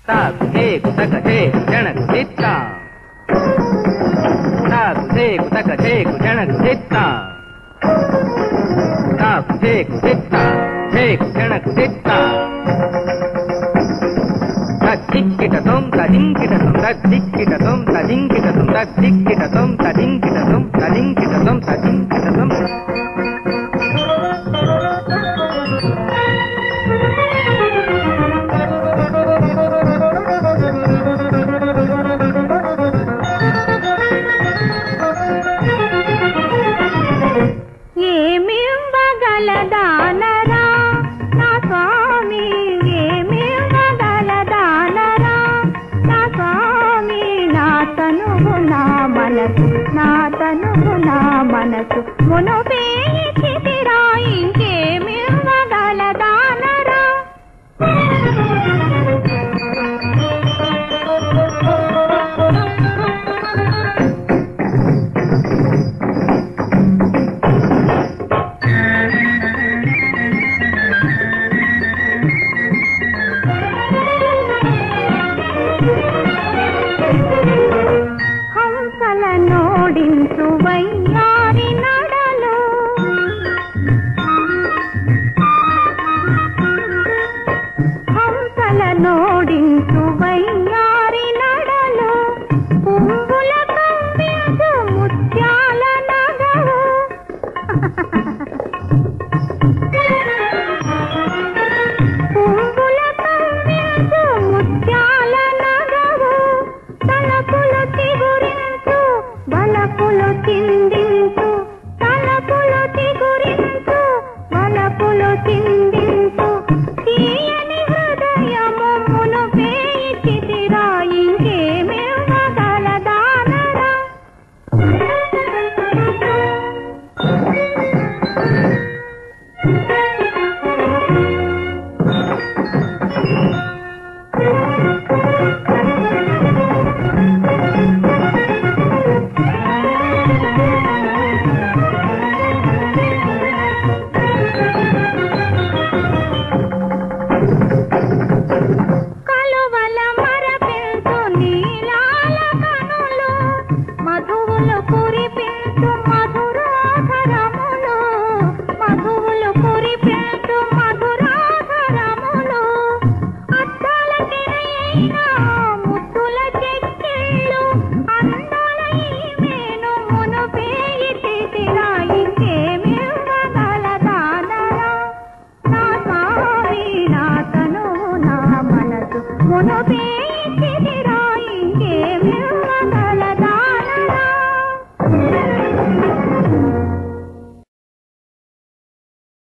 తాకు ధేకు తక ధేకు జనకు దిత్తా తాకు ధేకు తక ధేకు జనకు దిత్తా తాకు ధేకు దిత్తా ధేకు జనకు దిత్తా తద్దిక్కిటతం తదింకిటతం తద్దిక్కిటతం తదింకిటతం తద్దిక్కిటతం తదింకిటతం తదింకిటతం తదింకిటతం ఏమివ్వగలదానరా నా స్వామి, ఏమివ్వగలదానరా నా స్వామి, నా తనువు నా మనసు, నా తనువు నా మనసు మునుపే ఇచ్చితిరా ఇంకేమివ్వగలదానరా. హంసల నోడించు వయ్యారి నడలు, హంసల నోడించు వయ్యారి నడలు, పువ్వుల కవ్వించు ముత్యాల నగవు, పువ్వుల కవ్వించు ముత్యాల నగవు, తలపులు చిగురించు వలపులు చిందించు, తలపులు చిగురించు వలపులు చిందించు, తీయని హృదయము మునుపే ఇచ్చితిరా ఇంకేమివ్వగలదానరా. కలువల మరపించు నీలాల కనులు, మధువులు కురిపించు మధురాధరములు, మధువులు కురిపించు మధురాధరములు, అద్దాల కిరయైన ముద్దుల చెక్కిళ్ళు, అందాల ఈమెను మునుపే ఇచ్చితిరా ఇంకేమివ్వగలదానరా. నా స్వామి, నా తనువు నా మనసు మునుపే